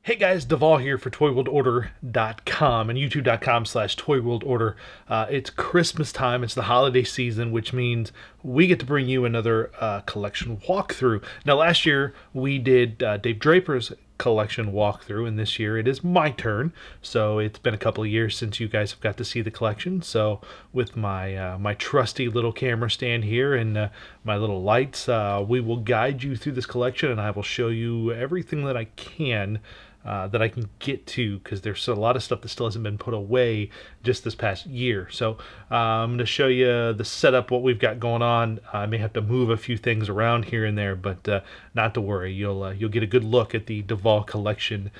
Hey guys, Devall here for ToyWorldOrder.com and YouTube.com/ToyWorldOrder. It's Christmas time, it's the holiday season, which means we get to bring you another collection walkthrough. Now, last year we did Dave Draper's collection walkthrough, and this year it is my turn. So it's been a couple of years since you guys have got to see the collection. So with my trusty little camera stand here and my little lights, we will guide you through this collection, and I will show you everything that I can. That I can get to, because there's a lot of stuff that still hasn't been put away just this past year. So I'm going to show you the setup, what we've got going on. I may have to move a few things around here and there, but not to worry. You'll get a good look at the Devall collection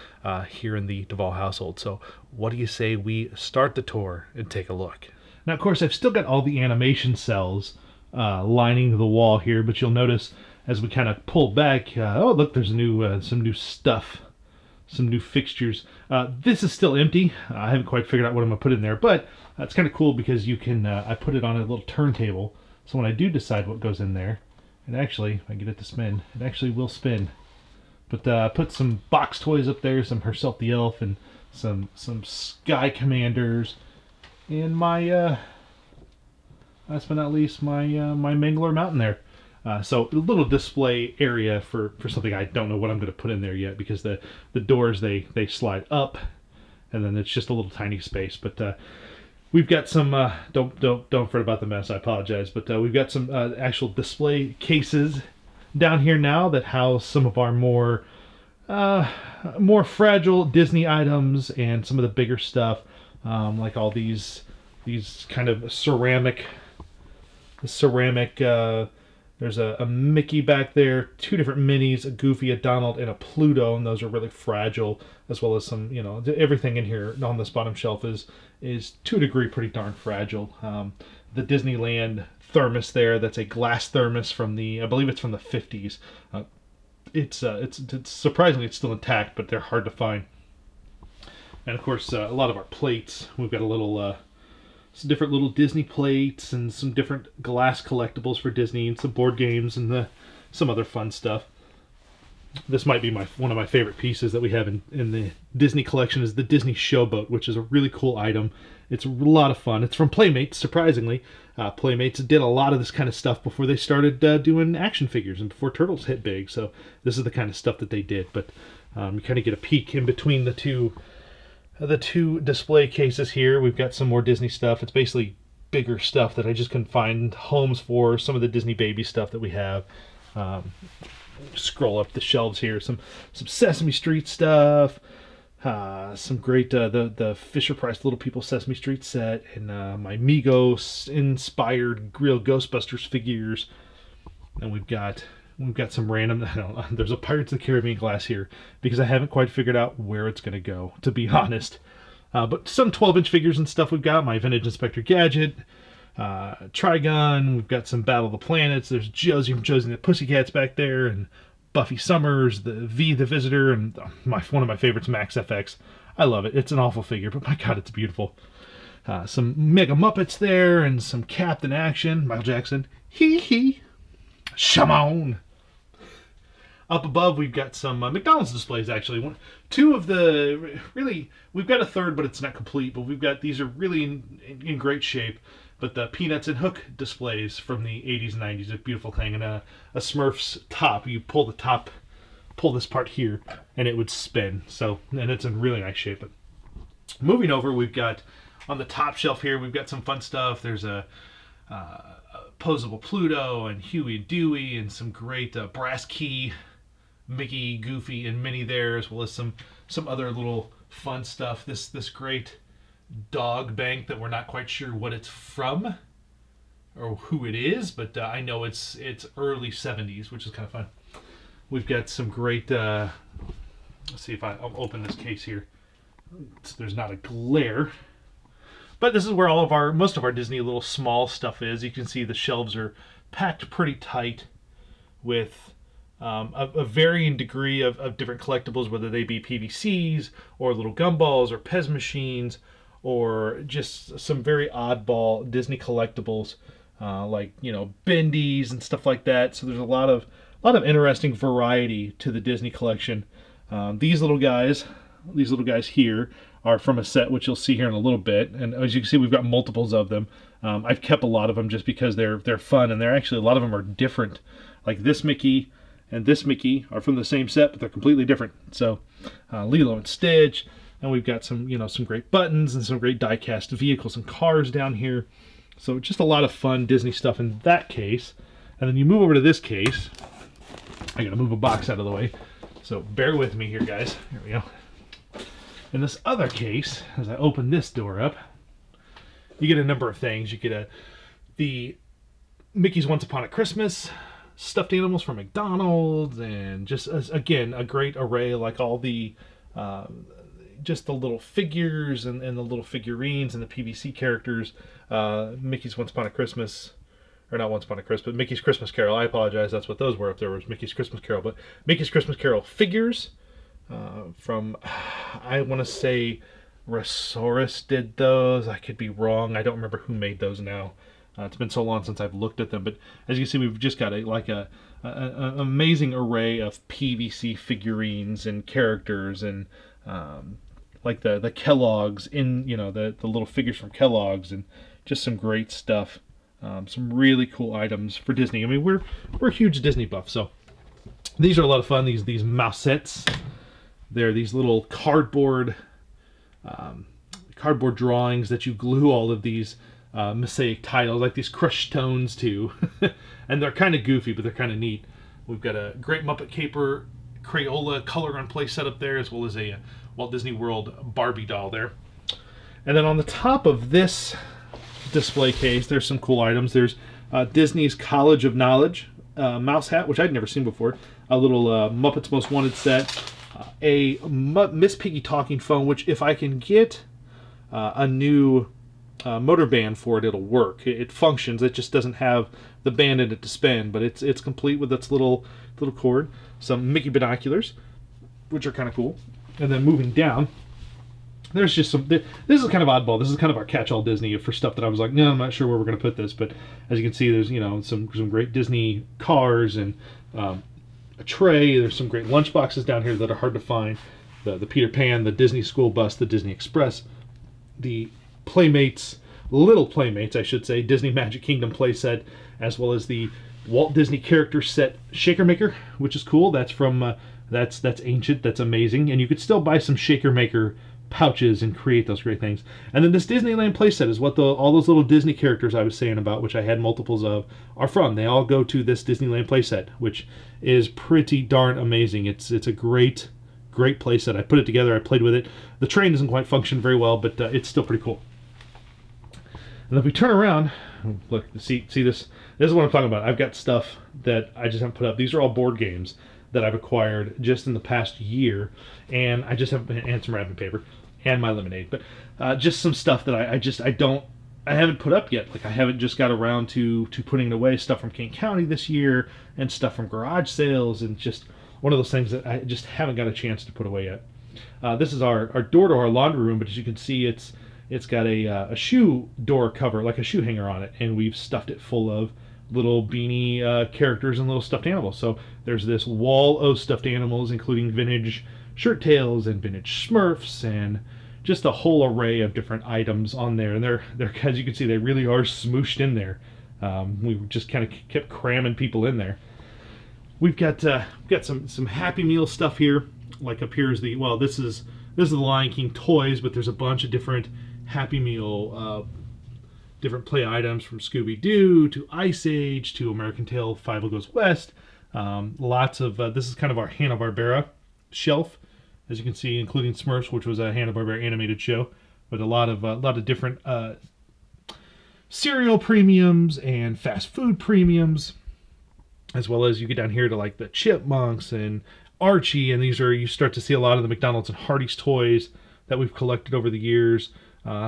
here in the Devall household. So what do you say we start the tour and take a look? Now, of course, I've still got all the animation cells lining the wall here, but you'll notice as we kind of pull back, oh look, there's some new stuff. Some new fixtures. This is still empty. I haven't quite figured out what I'm going to put in there, but it's kind of cool because you can, I put it on a little turntable, so when I do decide what goes in there, and actually, if I get it to spin, it actually will spin. But I put some box toys up there, some Herself the Elf, and some Sky Commanders, and my, last but not least, my Mangler Mountain there. So a little display area for something I don't know what I'm going to put in there yet, because the doors they slide up, and then it's just a little tiny space. But we've got some don't fret about the mess. I apologize, but we've got some actual display cases down here now that house some of our more fragile Disney items and some of the bigger stuff, like all these kind of ceramic. There's a Mickey back there, two different minis, a Goofy, a Donald, and a Pluto, and those are really fragile, as well as some, everything in here on this bottom shelf is to a degree pretty darn fragile. The Disneyland thermos there, that's a glass thermos from I believe it's from the 50s. It's surprisingly it's still intact, but they're hard to find. And of course, a lot of our plates, we've got some different little Disney plates and some different glass collectibles for Disney and some board games and some other fun stuff. This might be one of my favorite pieces that we have in the Disney collection is the Disney Showboat, which is a really cool item. It's a lot of fun. It's from Playmates, surprisingly. Playmates did a lot of this kind of stuff before they started doing action figures and before Turtles hit big. So this is the kind of stuff that they did. But you kind of get a peek in between the two display cases here. We've got some more Disney stuff. It's basically bigger stuff that I just couldn't find homes for. Some of the Disney baby stuff that we have. Scroll up the shelves here. Some Sesame Street stuff. Some great the Fisher Price Little People Sesame Street set, and my Migos inspired real Ghostbusters figures. And we've got some random, there's a Pirates of the Caribbean glass here, because I haven't quite figured out where it's going to go, to be honest. But some 12-inch figures and stuff we've got. My vintage Inspector Gadget, Trigun, we've got some Battle of the Planets. There's Josie from Josie and the Pussycats back there, and Buffy Summers, the Visitor, and one of my favorites, Max FX. I love it. It's an awful figure, but my God, it's beautiful. Some Mega Muppets there, and some Captain Action, Michael Jackson. Hee hee. Shamon. Up above, we've got some McDonald's displays, actually. We've got a third, but it's not complete. But these are really in great shape. But the Peanuts and Hook displays from the 80s and 90s, a beautiful thing. And a Smurfs top. You pull this part here, and it would spin. And it's in really nice shape. But moving over, we've got, on the top shelf here, we've got some fun stuff. There's a posable Pluto and Huey and Dewey, and some great brass key Mickey, Goofy, and Minnie there, as well as some other little fun stuff. This great dog bank that we're not quite sure what it's from or who it is, but I know it's early 70s, which is kind of fun. We've got some great, let's see if I'll open this case here. There's not a glare. But this is where most of our Disney little small stuff is. You can see the shelves are packed pretty tight with a varying degree of different collectibles, whether they be PVCs or little gumballs or Pez machines, or just some very oddball Disney collectibles, like bendies and stuff like that. So there's a lot of interesting variety to the Disney collection. These little guys here are from a set which you'll see here in a little bit, and as you can see, we've got multiples of them. I've kept a lot of them just because they're fun, and they're actually, a lot of them are different. Like this Mickey and this Mickey are from the same set, but they're completely different. So Lilo and Stitch, and we've got some, some great buttons and some great die-cast vehicles and cars down here. So just a lot of fun Disney stuff in that case. And then you move over to this case. I gotta move a box out of the way, so bear with me here, guys. Here we go. In this other case, as I open this door up, you get a number of things. You get the Mickey's Once Upon a Christmas stuffed animals from McDonald's, and just, again, a great array, like all the just the little figures and the little figurines and the PVC characters. Mickey's Once Upon a Christmas, or not Once Upon a Christmas, but Mickey's Christmas Carol. I apologize, that's what those were up there, was Mickey's Christmas Carol. But Mickey's Christmas Carol figures from, I want to say Resource did those. I could be wrong. I don't remember who made those now. It's been so long since I've looked at them. But as you can see, we've just got an amazing array of PVC figurines and characters, and like the Kellogg's, in the little figures from Kellogg's, and just some great stuff. Some really cool items for Disney. I mean, we're huge Disney buffs, so these are a lot of fun. These mousettes. They're these little cardboard drawings that you glue all of these mosaic tiles, like these crushed stones, to. And they're kind of goofy, but they're kind of neat. We've got a great Muppet Caper Crayola color on play set up there, as well as a Walt Disney World Barbie doll there. And then on the top of this display case, there's some cool items. There's Disney's College of Knowledge mouse hat, which I'd never seen before. A little Muppets Most Wanted set. A Miss Piggy talking phone, which, if I can get a new motor band for it, it'll work. It functions. It just doesn't have the band in it to spin, but it's complete with its little cord. Some Mickey binoculars, which are kind of cool. And then moving down, there's just some. This is kind of oddball. This is kind of our catch-all Disney for stuff that I was like, no, I'm not sure where we're going to put this. But as you can see, there's some great Disney cars, and a tray. There's some great lunch boxes down here that are hard to find. The Peter Pan, the Disney School Bus, the Disney Express, the Playmates, Little Playmates, I should say, Disney Magic Kingdom playset, as well as the Walt Disney Character Set Shaker Maker, which is cool. That's from that's ancient. That's amazing, and you could still buy some Shaker Maker pouches and create those great things. And then this Disneyland playset is what all those little Disney characters I was saying about, which I had multiples of, are from. They all go to this Disneyland playset, which is pretty darn amazing. It's a great playset. I put it together. I played with it. The train doesn't quite function very well, but it's still pretty cool. And if we turn around, look, see this? This is what I'm talking about. I've got stuff that I just haven't put up. These are all board games that I've acquired just in the past year, and I just haven't, and some wrapping paper and my lemonade, but just some stuff that I haven't put up yet. Like, I haven't just got around to putting away stuff from King County this year, and stuff from garage sales, and just one of those things that I just haven't got a chance to put away yet. This is our door to our laundry room, but as you can see, it's got a shoe door cover, like a shoe hanger on it, and we've stuffed it full of little beanie characters and little stuffed animals. So there's this wall of stuffed animals, including vintage Shirt Tails and vintage Smurfs, and just a whole array of different items on there. And they're as you can see, they really are smooshed in there. We just kind of kept cramming people in there. We've got some Happy Meal stuff here. Like, up here is this is the Lion King toys, but there's a bunch of different Happy Meal different play items, from Scooby-Doo to Ice Age to American Tail, Five Goes West. Lots of this is kind of our Hanna-Barbera shelf, as you can see, including Smurfs, which was a Hanna-Barbera animated show, but a lot of different cereal premiums and fast food premiums, as well as you get down here to like the Chipmunks and Archie, and you start to see a lot of the McDonald's and Hardee's toys that we've collected over the years.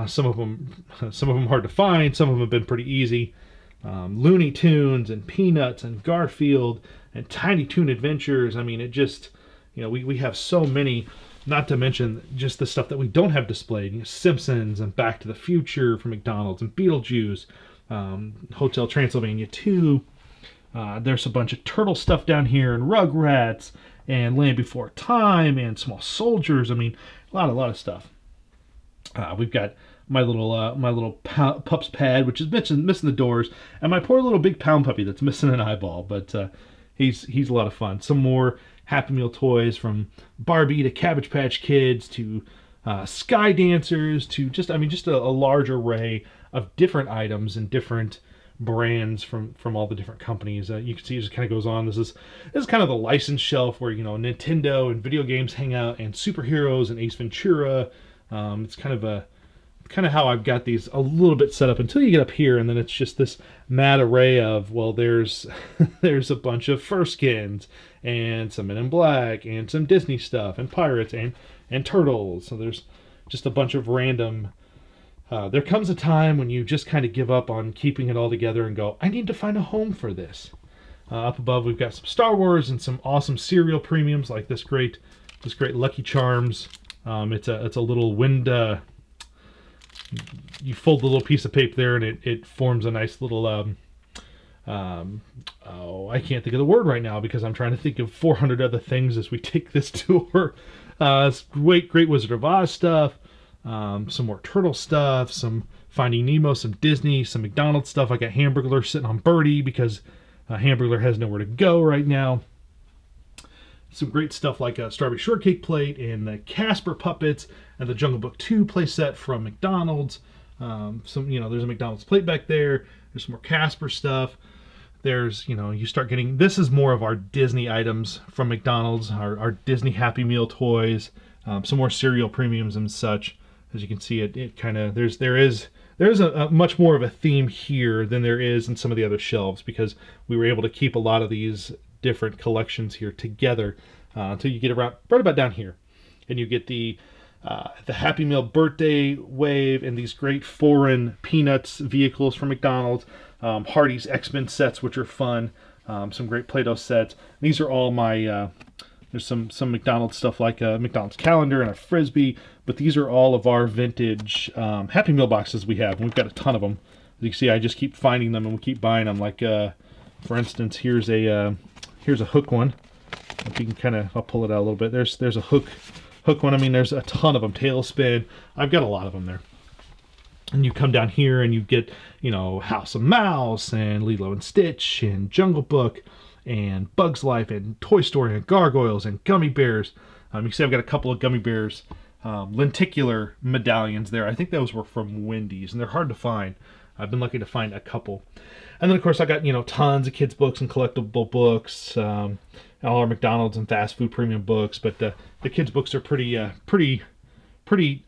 Some of them hard to find. Some of them have been pretty easy. Looney Tunes and Peanuts and Garfield and Tiny Toon Adventures. I mean, it just, we have so many, not to mention just the stuff that we don't have displayed. Simpsons and Back to the Future from McDonald's, and Beetlejuice, Hotel Transylvania 2. There's a bunch of turtle stuff down here, and Rugrats, and Land Before Time and Small Soldiers. I mean, a lot of stuff. We've got my little pup's pad, which is missing the doors, and my poor little big pound puppy that's missing an eyeball. But he's a lot of fun. Some more Happy Meal toys, from Barbie to Cabbage Patch Kids to Sky Dancers to just a large array of different items and different brands from all the different companies. You can see it just kind of goes on. This is kind of the license shelf where Nintendo and video games hang out, and superheroes and Ace Ventura. It's kind of how I've got these a little bit set up until you get up here, and then it's just this mad array of, well, there's there's a bunch of Furskins and some Men in Black and some Disney stuff and pirates and turtles. So there's just a bunch of random. There comes a time when you just kind of give up on keeping it all together and go, I need to find a home for this. Up above, we've got some Star Wars and some awesome cereal premiums like this great Lucky Charms. It's a little wind. You fold the little piece of paper there, and it forms a nice little. I can't think of the word right now because I'm trying to think of 400 other things as we take this tour. It's great Wizard of Oz stuff. Some more turtle stuff, some Finding Nemo, some Disney, some McDonald's stuff. I got Hamburglar sitting on Birdie because Hamburglar has nowhere to go right now. Some great stuff like a Strawberry Shortcake plate and the Casper puppets and the Jungle Book 2 playset from McDonald's. There's a McDonald's plate back there. There's some more Casper stuff. There's, you start getting, this is more of our Disney items from McDonald's, our Disney Happy Meal toys, some more cereal premiums and such. As you can see, it kind of, there is a much more of a theme here than there is in some of the other shelves, because we were able to keep a lot of these different collections here together until you get around right about down here, and you get the Happy Meal birthday wave and these great foreign Peanuts vehicles from McDonald's, Hardee's X-Men sets, which are fun, some great Play-Doh sets. These are all my there's some McDonald's stuff like a McDonald's calendar and a Frisbee, but these are all of our vintage Happy Meal boxes we have, and we've got a ton of them. As you can see, I just keep finding them and we keep buying them. Like for instance, here's a hook one. If you can I'll pull it out a little bit. There's a hook one. I mean, there's a ton of them. Tailspin. I've got a lot of them there. And you come down here and you get, House of Mouse and Lilo and Stitch and Jungle Book and Bug's Life and Toy Story and Gargoyles and Gummy Bears. You can see I've got a couple of Gummy Bears lenticular medallions there. I think those were from Wendy's, and they're hard to find. I've been lucky to find a couple. And then, of course, I got, tons of kids' books and collectible books, all our McDonald's and fast food premium books. But the kids' books are pretty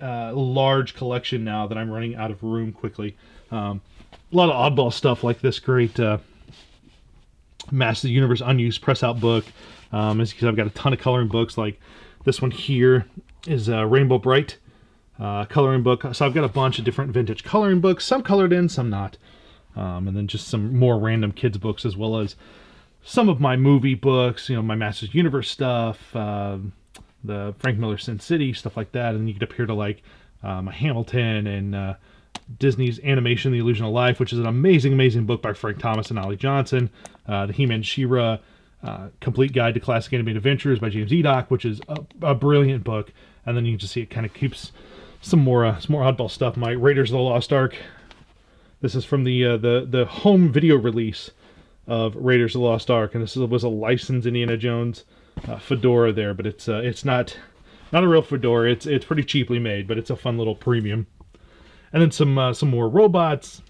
large collection now that I'm running out of room quickly. A lot of oddball stuff like this great Masters of the Universe unused press-out book. As you can see, I've got a ton of coloring books. Like this one here is Rainbow Bright coloring book. So I've got a bunch of different vintage coloring books, some colored in, some not. And then just some more random kids books, as well as some of my movie books, my Masters of the Universe stuff, the Frank Miller Sin City, stuff like that. And then you get up here to like my Hamilton and Disney's Animation, The Illusion of Life, which is an amazing book by Frank Thomas and Ollie Johnson. The He-Man She-Ra Complete Guide to Classic Animated Adventures by James Edock, which is a brilliant book. And then you can just see it kind of keeps some more oddball stuff. My Raiders of the Lost Ark. This is from the home video release of Raiders of the Lost Ark, and this was a licensed Indiana Jones fedora there, but it's not a real fedora. It's pretty cheaply made, but it's a fun little premium. And then some more robots,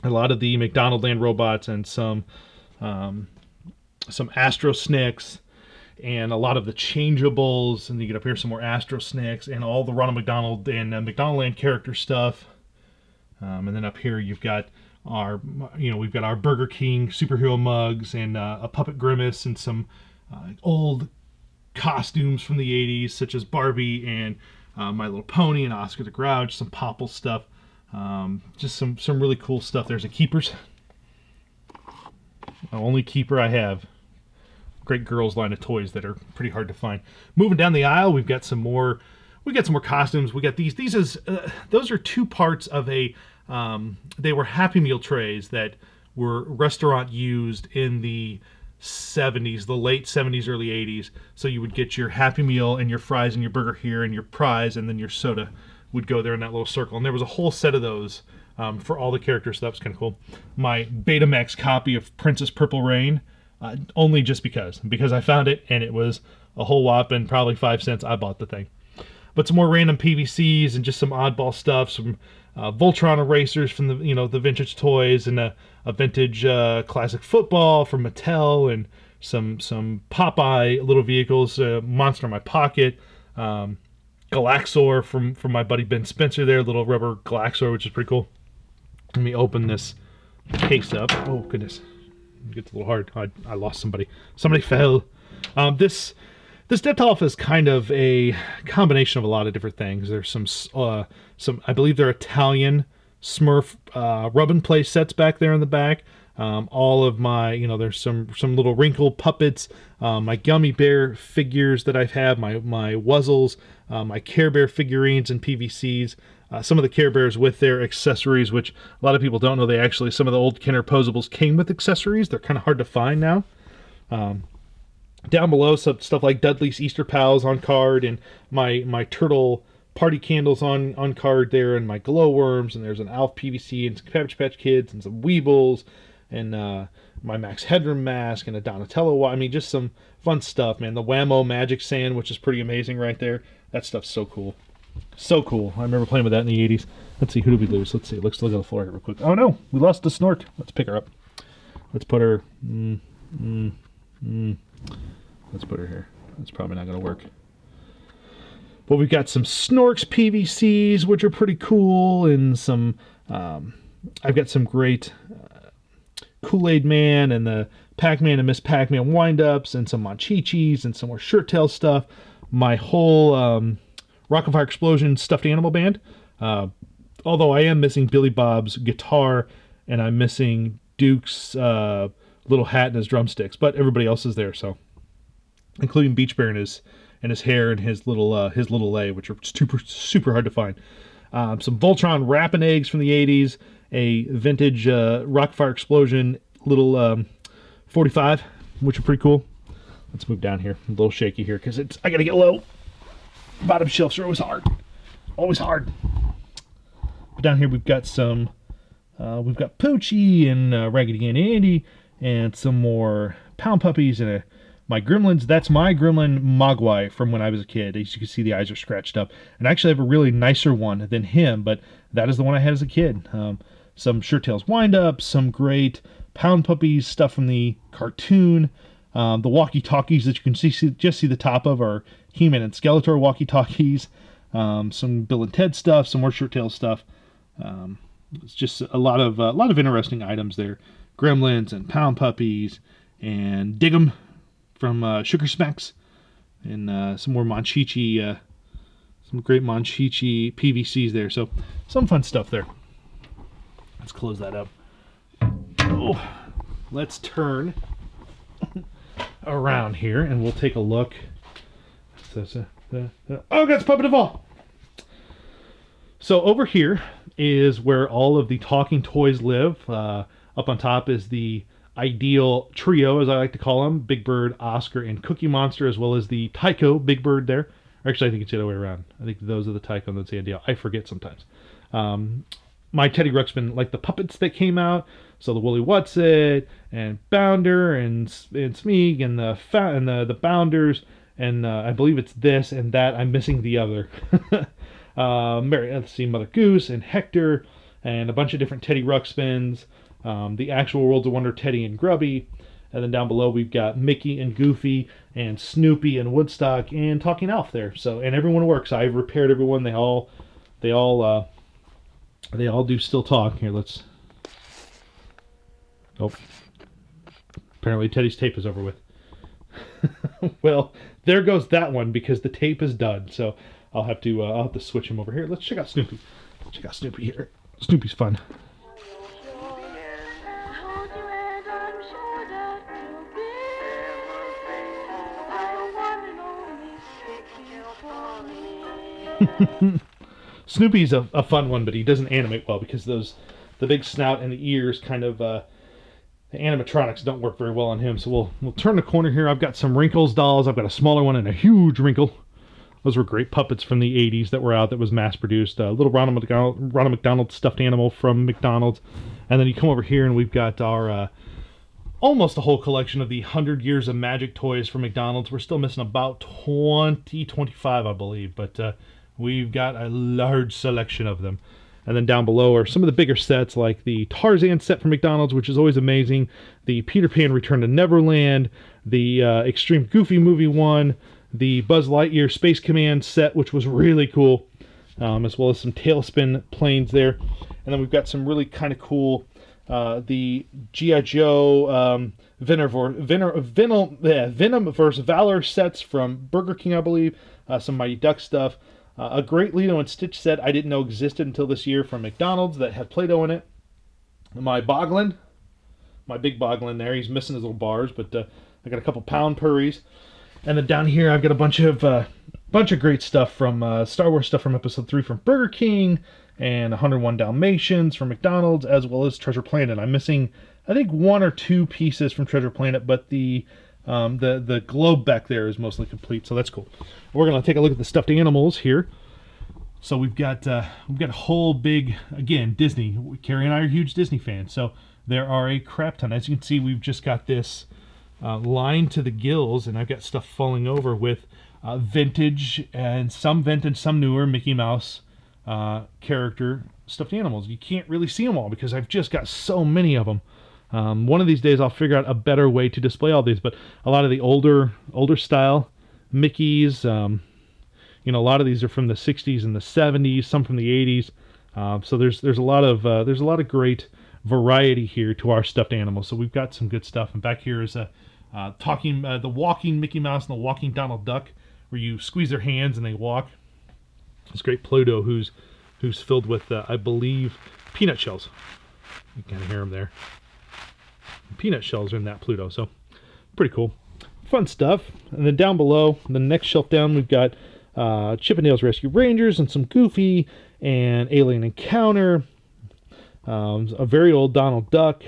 a lot of the McDonald Land robots, and some Astro Snicks, and a lot of the changeables. And you get up here some more Astro Snicks and all the Ronald McDonald and McDonald Land character stuff. And then up here you've got we've got our Burger King superhero mugs and a Puppet Grimace and some old costumes from the 80s, such as Barbie and My Little Pony and Oscar the Grouch, some Popple stuff, just some really cool stuff. There's a Keepers, the only Keeper I have. Great girls line of toys that are pretty hard to find. Moving down the aisle, we've got some more costumes. We got these. Those are two parts of a. They were Happy Meal trays that were restaurant used in the 70s, the late 70s, early 80s. So you would get your Happy Meal and your fries and your burger here and your prize, and then your soda would go there in that little circle. And there was a whole set of those for all the characters, so that was kind of cool. My Betamax copy of Princess Purple Rain, only just because I found it and it was a whole whopping probably 5 cents. I bought the thing. But some more random PVCs and just some oddball stuff, some Voltron erasers from the vintage toys, and a vintage classic football from Mattel, and some Popeye little vehicles, Monster in My Pocket, Galaxor from my buddy Ben Spencer there, little rubber Galaxor, which is pretty cool. Let me open this case up. Oh goodness, it gets a little hard. I lost somebody. Somebody fell. This Devall is kind of a combination of a lot of different things. There's some I believe they're Italian Smurf rub and play sets back there in the back. All of my, there's some little wrinkle puppets, my Gummy Bear figures that I've had, my Wuzzles, my Care Bear figurines and PVCs. Some of the Care Bears with their accessories, which a lot of people don't know. Some of the old Kenner Posables came with accessories. They're kind of hard to find now. Down below, some stuff like Dudley's Easter Pals on card, and my Turtle Party Candles on card there, and my Glowworms, and there's an Alf PVC, and some Cabbage Patch Kids, and some Weebles, and my Max Headroom mask, and a Donatello. I mean, just some fun stuff, man. The Whammo Magic Sand, which is pretty amazing right there. That stuff's so cool. So cool. I remember playing with that in the 80s. Let's see, who did we lose? Let's see. Let's look at the floor here real quick. Oh no, we lost the Snork. Let's pick her up. Let's put her... Let's put her here. That's probably not going to work. But we've got some Snorks PVCs, which are pretty cool, and some... I've got some great Kool-Aid Man and the Pac-Man and Miss Pac-Man wind-ups, and some Monchichis, and some more Shirt Tail stuff. My whole Rockafire Explosion stuffed animal band. Although I am missing Billy Bob's guitar, and I'm missing Duke's little hat and his drumsticks, but everybody else is there, so... including Beach Bear and his hair and his little lay, which are super hard to find. Some Voltron Rappin' Eggs from the 80s, a vintage Rockafire Explosion little 45, which are pretty cool. Let's move down here. I'm a little shaky here because I gotta get low. Bottom shelves are always hard. But down here we've got we've got Poochie and Raggedy Ann Andy, and some more Pound Puppies, and my Gremlins. That's my Gremlin Mogwai from when I was a kid. As you can see, the eyes are scratched up. And I actually have a really nicer one than him, but that is the one I had as a kid. Some Shirt Tails wind-ups, some great Pound Puppies stuff from the cartoon. The walkie-talkies that you can just see the top of are He-Man and Skeletor walkie-talkies. Some Bill and Ted stuff, some more Shirt Tails stuff. It's just a lot of interesting items there. Gremlins and Pound Puppies and Dig'em from Sugar Smacks, and some more Monchichi, some great Monchichi PVCs there. So some fun stuff there. Let's close that up. Oh, let's turn around here and we'll take a look. Oh, that's Puppet Devall. So over here is where all of the talking toys live. Up on top is the ideal trio, as I like to call them: Big Bird, Oscar, and Cookie Monster, as well as the Tycho Big Bird there. Or actually, I think it's the other way around. I think those are the Tycho and that's the ideal. I forget sometimes. My Teddy Ruxpin, like the puppets that came out, so the Woolly Whatsit, and Bounder, and Smeeg, and the Bounders, and I believe it's this and that. I'm missing the other. Let's see, Mother Goose, and Hector, and a bunch of different Teddy Ruxpins. The actual Worlds of Wonder Teddy and Grubby, and then down below we've got Mickey and Goofy and Snoopy and Woodstock and Talking Elf there. So, and everyone works. I've repaired everyone. They all do still talk. Here, let's. Oh, apparently Teddy's tape is over with. Well, there goes that one because the tape is done. So I'll have to switch him over here. Let's check out Snoopy. Check out Snoopy here. Snoopy's fun. Snoopy's a fun one, but he doesn't animate well because the big snout and the ears kind of the animatronics don't work very well on him. So we'll turn the corner here. I've got some Wrinkles dolls. I've got a smaller one and a huge Wrinkle. Those were great puppets from the 80s that were out that was mass-produced. A little Ronald McDonald stuffed animal from McDonald's. And then you come over here and we've got our almost a whole collection of the 100 Years of Magic toys from McDonald's. We're still missing about 25, I believe. But we've got a large selection of them. And then down below are some of the bigger sets, like the Tarzan set from McDonald's, which is always amazing. The Peter Pan Return to Neverland. The Extreme Goofy Movie one. The Buzz Lightyear Space Command set, which was really cool, as well as some Tailspin planes there. And then we've got some really kind of cool, the G.I. Joe Venom vs. Valor sets from Burger King, I believe. Some Mighty Duck stuff. A great Lilo and Stitch set I didn't know existed until this year from McDonald's that had Play-Doh in it. My Boglin, my big Boglin there, he's missing his little bars, but I got a couple Pound Purries. And then down here, I've got a bunch of great stuff from Star Wars stuff from Episode 3 from Burger King, and 101 Dalmatians from McDonald's, as well as Treasure Planet. I'm missing, I think, 1 or 2 pieces from Treasure Planet, but the globe back there is mostly complete, so that's cool. We're gonna take a look at the stuffed animals here. So we've got a whole big, again, Disney. Carrie and I are huge Disney fans, so there are a crap ton. As you can see, we've just got this lined to the gills, and I've got stuff falling over with vintage, some newer Mickey Mouse character stuffed animals. You can't really see them all because I've just got so many of them. One of these days I'll figure out a better way to display all these, but a lot of the older style Mickeys, a lot of these are from the 60s and the 70s, some from the 80s. So there's a lot of great variety here to our stuffed animals. So we've got some good stuff. And back here is the walking Mickey Mouse and the walking Donald Duck, where you squeeze their hands and they walk. This great Pluto who's filled with I believe peanut shells. You can kind of hear them there. Peanut shells are in that Pluto, so pretty cool, fun stuff. And then down below, the next shelf down, we've got Chip 'n Dale's Rescue Rangers and some Goofy and Alien Encounter. A very old Donald Duck,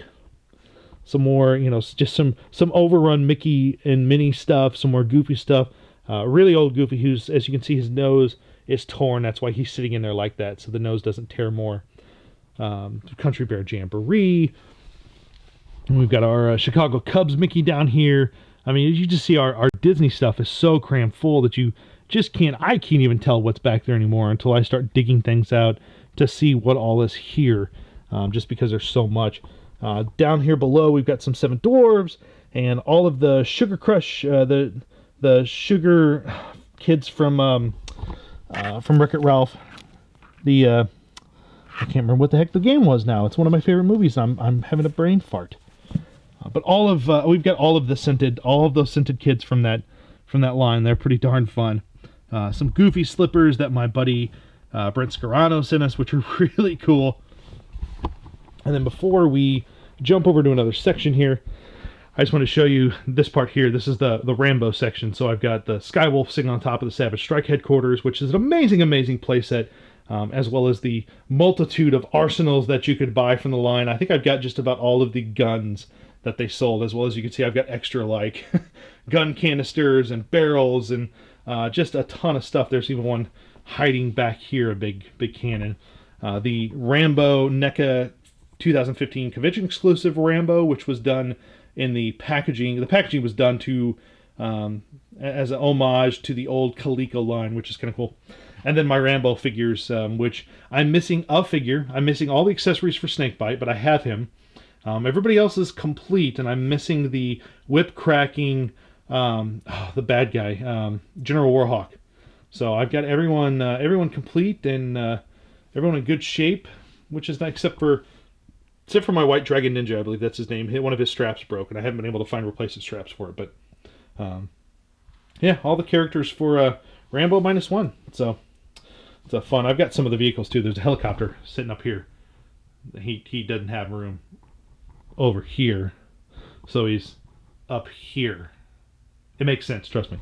some more, just some overrun Mickey and Minnie stuff, some more Goofy stuff. Really old Goofy, who's, as you can see, his nose is torn. That's why he's sitting in there like that, so the nose doesn't tear more. Country Bear Jamboree. And we've got our Chicago Cubs Mickey down here. I mean, you just see our Disney stuff is so crammed full that you just I can't even tell what's back there anymore until I start digging things out to see what all is here. Just because there's so much. Down here below, we've got some Seven Dwarves and all of the Sugar Crush, the Sugar kids from Wreck-It Ralph. I can't remember what the heck the game was now. It's one of my favorite movies. I'm having a brain fart. But we've got all of those scented kids from that line. They're pretty darn fun. Some Goofy slippers that my buddy Brent Scarano sent us, which are really cool. And then before we jump over to another section here, I just want to show you this part here. This is the Rambo section. So I've got the Skywolf sitting on top of the Savage Strike headquarters, which is an amazing, amazing playset, as well as the multitude of arsenals that you could buy from the line. I think I've got just about all of the guns that they sold, as well as you can see I've got extra like gun canisters and barrels and just a ton of stuff. There's even one hiding back here, a big cannon. The Rambo NECA 2015 convention exclusive Rambo, which was done in the packaging. The packaging was done to as an homage to the old Coleco line, which is kind of cool. And then my Rambo figures, which I'm missing a figure. I'm missing all the accessories for Snakebite, but I have him. Everybody else is complete, and I'm missing the whip cracking, the bad guy, General Warhawk. So I've got everyone complete and everyone in good shape, which is nice, except for my White Dragon Ninja, I believe that's his name. One of his straps broke, and I haven't been able to find replacement straps for it. But yeah, all the characters for Rambo -1. So it's fun. I've got some of the vehicles too. There's a helicopter sitting up here. He doesn't have room over here, so he's up here. It makes sense, trust me.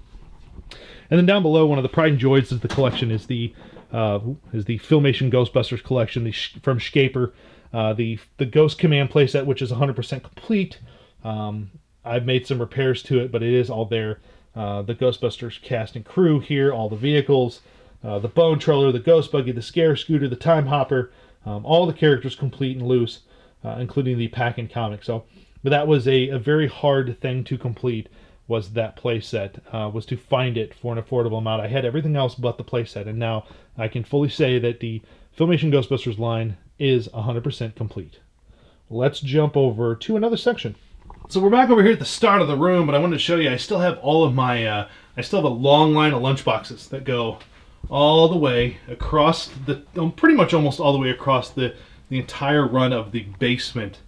And then down below, one of the pride and joys of the collection is the Filmation Ghostbusters collection from Schaper. The Ghost Command playset, which is 100% complete. I've made some repairs to it, but it is all there. The Ghostbusters cast and crew here, all the vehicles, the Bone Troller, the Ghost Buggy, the Scare Scooter, the Time Hopper, all the characters complete and loose, including the pack-in comic. So, but that was a very hard thing to complete, was that playset, was to find it for an affordable amount. I had everything else but the playset, and now I can fully say that the Filmation Ghostbusters line is 100% complete. Let's jump over to another section. So we're back over here at the start of the room, but I wanted to show you I still have all of my, I still have a long line of lunchboxes that go all the way across the, pretty much almost all the way across the entire run of the basement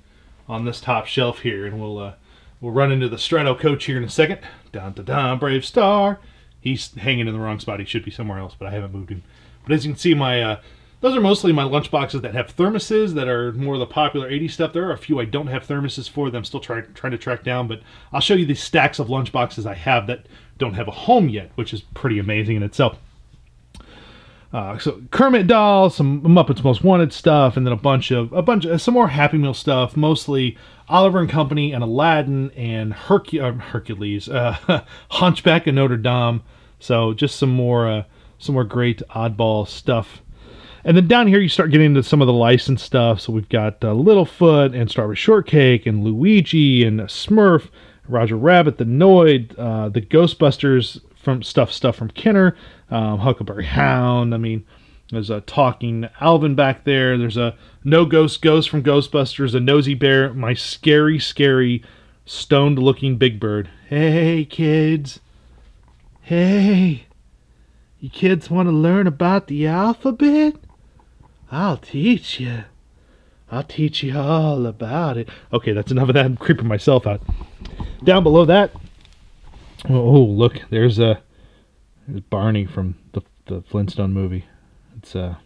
on this top shelf here. And we'll run into the Strato coach here in a second. Dun dun dun, Brave Star. He's hanging in the wrong spot. He should be somewhere else, but I haven't moved him. But as you can see, my those are mostly my lunchboxes that have thermoses that are more of the popular 80s stuff. There are a few I don't have thermoses for that I'm still trying to track down, but I'll show you the stacks of lunchboxes I have that don't have a home yet, which is pretty amazing in itself. So Kermit dolls, some Muppets Most Wanted stuff, and then a bunch of some more Happy Meal stuff, mostly Oliver and Company and Aladdin and Hercules, Hunchback of Notre Dame. So just some more great oddball stuff. And then down here you start getting into some of the licensed stuff. So we've got Littlefoot and Strawberry Shortcake and Luigi and Smurf, Roger Rabbit, the Noid, the Ghostbusters from stuff from Kenner, Huckleberry Hound. I mean, there's a talking Alvin back there. There's a No Ghost Ghost from Ghostbusters, a Nosy Bear, my scary, stoned-looking Big Bird. Hey, kids. Hey. You kids want to learn about the alphabet? I'll teach you. I'll teach you all about it. Okay, that's enough of that. I'm creeping myself out. Down below that, oh look, there's Barney from the Flintstone movie. It's a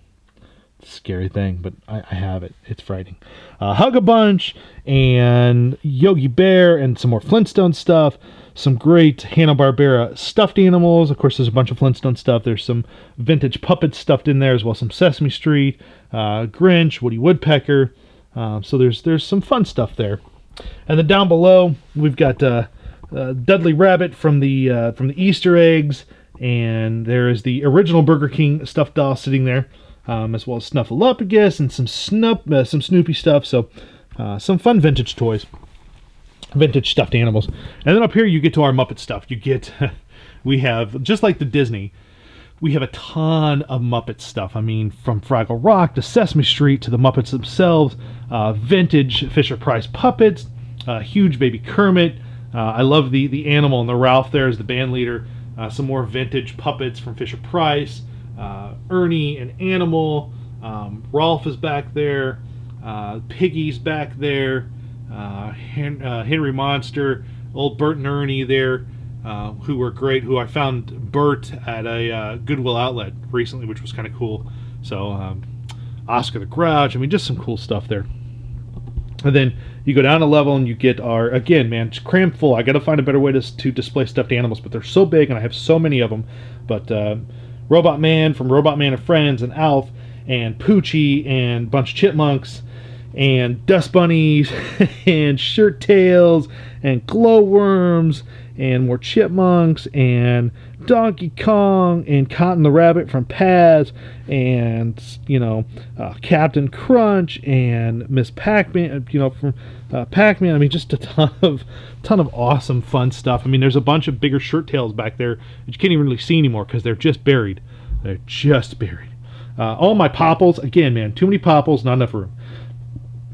scary thing, but I have it. It's frightening. Hug-a-Bunch and Yogi Bear and some more Flintstone stuff. Some great Hanna-Barbera stuffed animals. Of course, there's a bunch of Flintstone stuff. There's some vintage puppets stuffed in there as well. Some Sesame Street, Grinch, Woody Woodpecker. So there's some fun stuff there. And then down below, we've got Dudley Rabbit from the Easter eggs, and there is the original Burger King stuffed doll sitting there, as well as Snuffleupagus and some Snoopy stuff. So some fun vintage toys. Vintage stuffed animals. And then up here you get to our Muppet stuff. You get, we have, just like the Disney, we have a ton of Muppet stuff. I mean, from Fraggle Rock to Sesame Street to the Muppets themselves, vintage Fisher-Price puppets, huge baby Kermit. I love the animal and the Ralph there as the band leader. Some more vintage puppets from Fisher-Price, Ernie and Animal, Rolf is back there, Piggy's back there, Henry Monster, old Bert and Ernie there, who were great, who I found Bert at a Goodwill outlet recently, which was kind of cool. So Oscar the Grouch, I mean, just some cool stuff there. And then you go down a level and you get our, again, man, it's crammed full. I got to find a better way to display stuffed animals, but they're so big and I have so many of them. But Robot Man from Robot Man and Friends, and Alf, and Poochie, and a bunch of chipmunks, and dust bunnies, and shirt tails, and glowworms, and more chipmunks, and Donkey Kong, and Cotton the Rabbit from Paz, and Captain Crunch, and Miss Pac-Man, from Pac-Man. I mean, just a ton of awesome fun stuff. I mean, there's a bunch of bigger shirt tails back there that you can't even really see anymore because they're just buried. They're just buried. All my Popples, again, man, too many Popples, not enough room.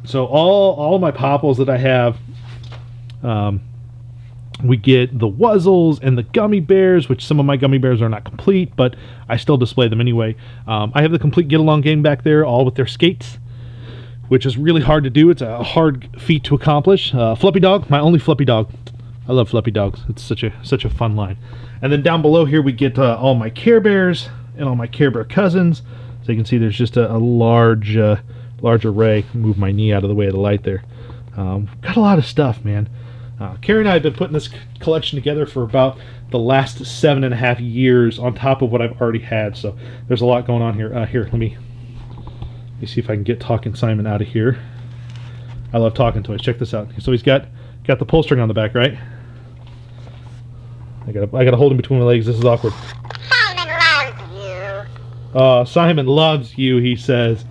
So all my Popples that I have, we get the Wuzzles and the Gummy Bears, which some of my Gummy Bears are not complete, but I still display them anyway. I have the complete Get Along gang back there, all with their skates, which is really hard to do. It's a hard feat to accomplish. Fluffy Dog, my only Fluffy Dog. I love Fluffy Dogs. It's such a fun line. And then down below here we get all my Care Bears and all my Care Bear cousins. So you can see there's just a large array. Move my knee out of the way of the light there. Got a lot of stuff, man. Carrie and I have been putting this collection together for about the last 7.5 years on top of what I've already had. So there's a lot going on here. Here, let me see if I can get Talking Simon out of here. I love talking toys. Check this out. So he's got the pull string on the back, right? I gotta hold him between my legs. This is awkward. Simon loves you. Simon loves you, he says.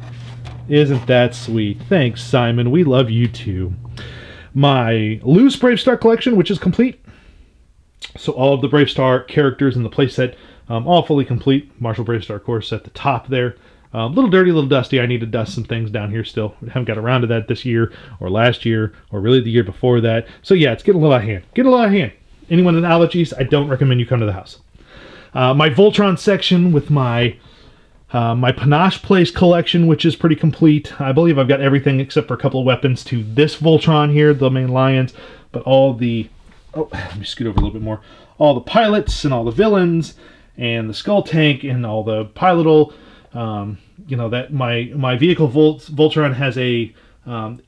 Isn't that sweet? Thanks, Simon. We love you too. My loose Brave Star collection, which is complete. So all of the Brave Star characters in the playset, all fully complete. Marshall Brave Star, of course, at the top there. A little dirty, a little dusty. I need to dust some things down here still. I haven't got around to that this year or last year or really the year before that. So yeah, it's getting a little out of hand. Getting a little out of hand. Anyone with allergies, I don't recommend you come to the house. My Voltron section with my Panache Place collection, which is pretty complete. I believe I've got everything except for a couple of weapons to this Voltron here, the main Lions. But all the... Oh, let me scoot over a little bit more. All the pilots and all the villains and the Skull Tank and all the Pilotol. You know, that my vehicle Voltron has a...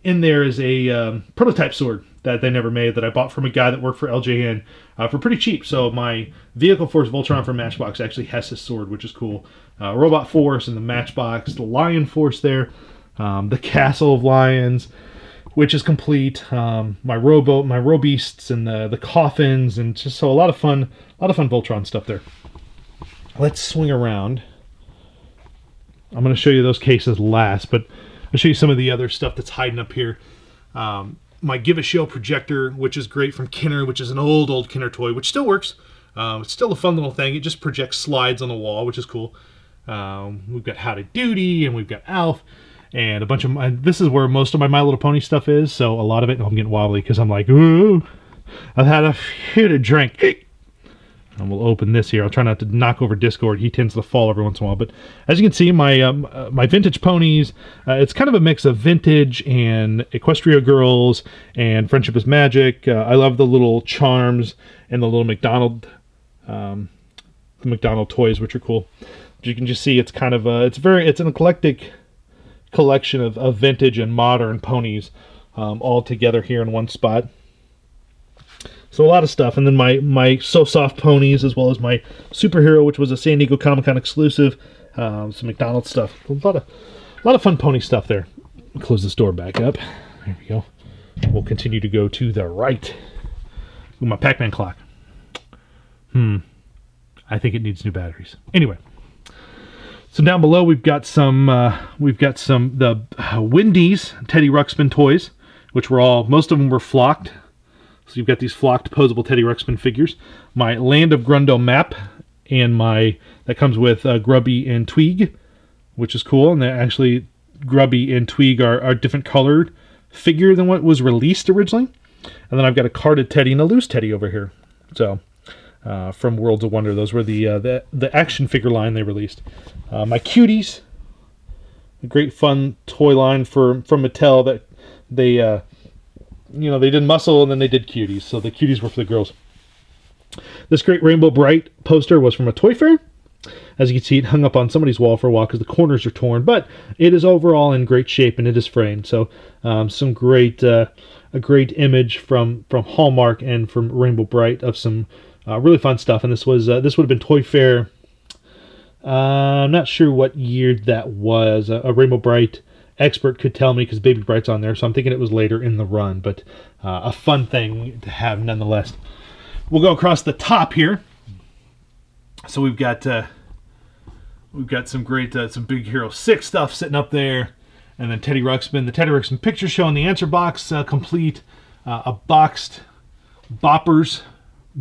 in there is a prototype sword that they never made that I bought from a guy that worked for LJN for pretty cheap. So my Vehicle Force Voltron from Matchbox actually has this sword, which is cool. Robot Force and the Matchbox, the Lion Force there, the Castle of Lions, which is complete. My Robeasts and the coffins, and just so a lot of fun Voltron stuff there. Let's swing around. I'm going to show you those cases last, but I'll show you some of the other stuff that's hiding up here. My Give a Show projector, which is great from Kenner, which is an old Kenner toy, which still works. It's still a fun little thing. It just projects slides on the wall, which is cool. We've got Howdy Doody, and we've got Alf, and a bunch of this is where most of my Little Pony stuff is, so a lot of it, I'm getting wobbly because I'm like, ooh, I've had a few to drink. And we'll open this here. I'll try not to knock over Discord. He tends to fall every once in a while. But as you can see, my vintage ponies, it's kind of a mix of vintage and Equestria Girls and Friendship is Magic. I love the little charms and the little McDonald toys, which are cool. But you can just see it's kind of it's an eclectic collection of vintage and modern ponies all together here in one spot. So a lot of stuff, and then my So Soft ponies, as well as my Superhero, which was a San Diego Comic-Con exclusive, some McDonald's stuff. A lot of fun pony stuff there. Close this door back up. There we go. We'll continue to go to the right. Ooh, my Pac-Man clock. I think it needs new batteries. Anyway, so down below we've got the Wendy's Teddy Ruxpin toys, which were most of them were flocked. So you've got these flocked posable Teddy Ruxpin figures. My Land of Grundle map, and that comes with Grubby and Tweeg, which is cool. And actually, Grubby and Tweeg are different colored figure than what was released originally. And then I've got a carded Teddy and a loose Teddy over here. So from Worlds of Wonder, those were the action figure line they released. My Cuties, a great fun toy line from Mattel that they they did Muscle and then they did Cuties, so the Cuties were for the girls. This great Rainbow Bright poster was from a toy fair. As you can see, it hung up on somebody's wall for a while because the corners are torn, but it is overall in great shape and it is framed. So some great, a great image from Hallmark and from Rainbow Bright of some really fun stuff. And this would have been Toy Fair. I'm not sure what year that was. A Rainbow Bright expert could tell me because Baby Bright's on there, so I'm thinking it was later in the run, but a fun thing to have nonetheless. We'll go across the top here. So we've got some great some Big Hero 6 stuff sitting up there, and then Teddy Ruxpin, the Teddy Ruxpin picture show in the answer box, complete, a boxed Boppers,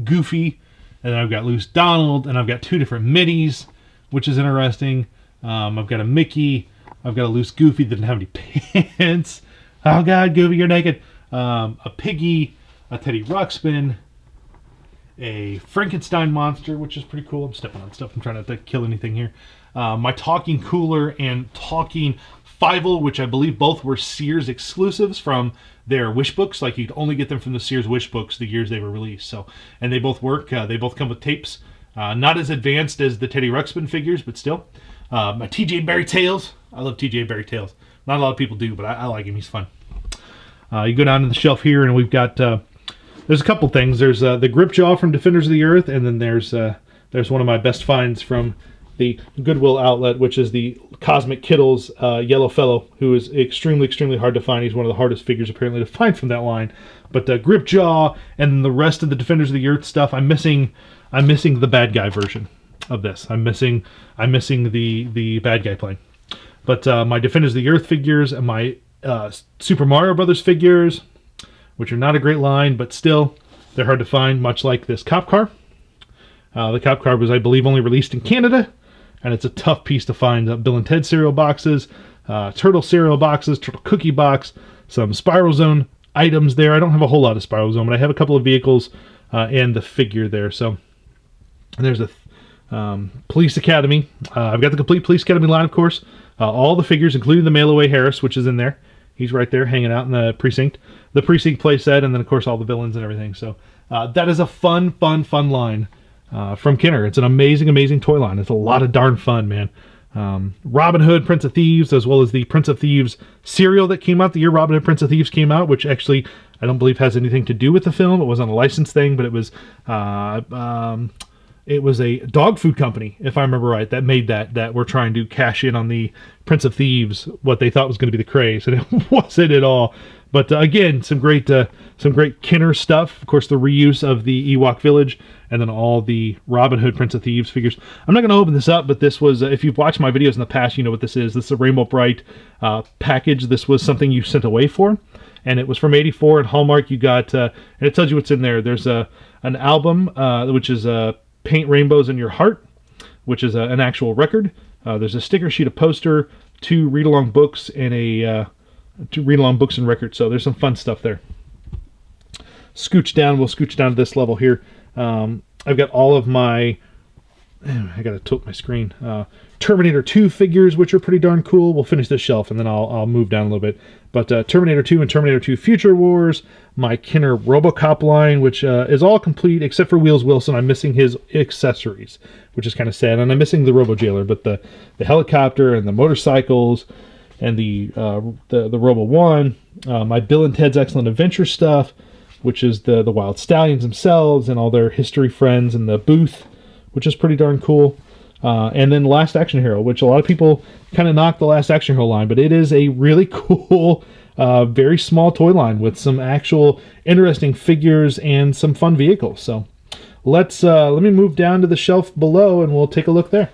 Goofy, and then I've got Loose Donald, and I've got 2 different Middies, which is interesting. I've got a Mickey. I've got a loose Goofy that didn't have any pants. Oh God, Goofy, you're naked. A Piggy, a Teddy Ruxpin, a Frankenstein monster, which is pretty cool. I'm stepping on stuff. I'm trying not to kill anything here. My Talking Cooler and Talking Fievel, which I believe both were Sears exclusives from their wish books. Like, you'd only get them from the Sears wish books the years they were released. So, and they both work. They both come with tapes. Not as advanced as the Teddy Ruxpin figures, but still. My TJ Barry Tales. I love TJ Barry Tales. Not a lot of people do, but I like him. He's fun. You go down to the shelf here, and we've got there's a couple things. There's the Gripjaw from Defenders of the Earth, and then there's one of my best finds from the Goodwill outlet, which is the Cosmic Kittles Yellow Fellow, who is extremely, extremely hard to find. He's one of the hardest figures apparently to find from that line. But Gripjaw and the rest of the Defenders of the Earth stuff, I'm missing the bad guy version of this. I'm missing the bad guy plane. But my Defenders of the Earth figures and my Super Mario Brothers figures, which are not a great line, but still they're hard to find, much like this cop car. The cop car was, I believe, only released in Canada, and it's a tough piece to find. Bill and Ted cereal boxes, Turtle cereal boxes, Turtle cookie box, some Spiral Zone items there. I don't have a whole lot of Spiral Zone, but I have a couple of vehicles and the figure there. So there's a Police Academy. I've got the complete Police Academy line, of course. All the figures, including the Mail-Away Harris, which is in there. He's right there hanging out in the precinct. The precinct playset, and then, of course, all the villains and everything. So that is a fun line. From Kenner. It's an amazing, amazing toy line. It's a lot of darn fun, man. Robin Hood, Prince of Thieves, as well as the Prince of Thieves cereal that came out the year Robin Hood, Prince of Thieves came out, which actually I don't believe has anything to do with the film. It wasn't a licensed thing, but it was a dog food company, if I remember right, that made that were trying to cash in on the Prince of Thieves, what they thought was going to be the craze, and it wasn't at all. But again, some great Kenner stuff. Of course, the reuse of the Ewok Village, and then all the Robin Hood, Prince of Thieves figures. I'm not going to open this up, but this was, if you've watched my videos in the past, you know what this is. This is a Rainbow Bright package. This was something you sent away for, and it was from '84, and Hallmark. You got, and it tells you what's in there. There's an album, which is Paint Rainbows in Your Heart, which is an actual record. There's a sticker sheet, a poster, 2 read-along books, and 2 read-along books and records. So there's some fun stuff there. Scooch down. We'll scooch down to this level here. I've got all of my, I gotta tilt my screen, Terminator 2 figures, which are pretty darn cool. We'll finish this shelf and then I'll move down a little bit. But Terminator 2 and Terminator 2 Future Wars, my Kenner RoboCop line, which is all complete except for Wheels Wilson. I'm missing his accessories, which is kind of sad. And I'm missing the Robo Jailer, but the helicopter and the motorcycles and the Robo One, my Bill and Ted's Excellent Adventure stuff, which is the Wild Stallions themselves and all their history friends, and the booth, which is pretty darn cool. And then Last Action Hero, which a lot of people kind of knock the Last Action Hero line, but it is a really cool, very small toy line with some actual interesting figures and some fun vehicles. So let me move down to the shelf below and we'll take a look there.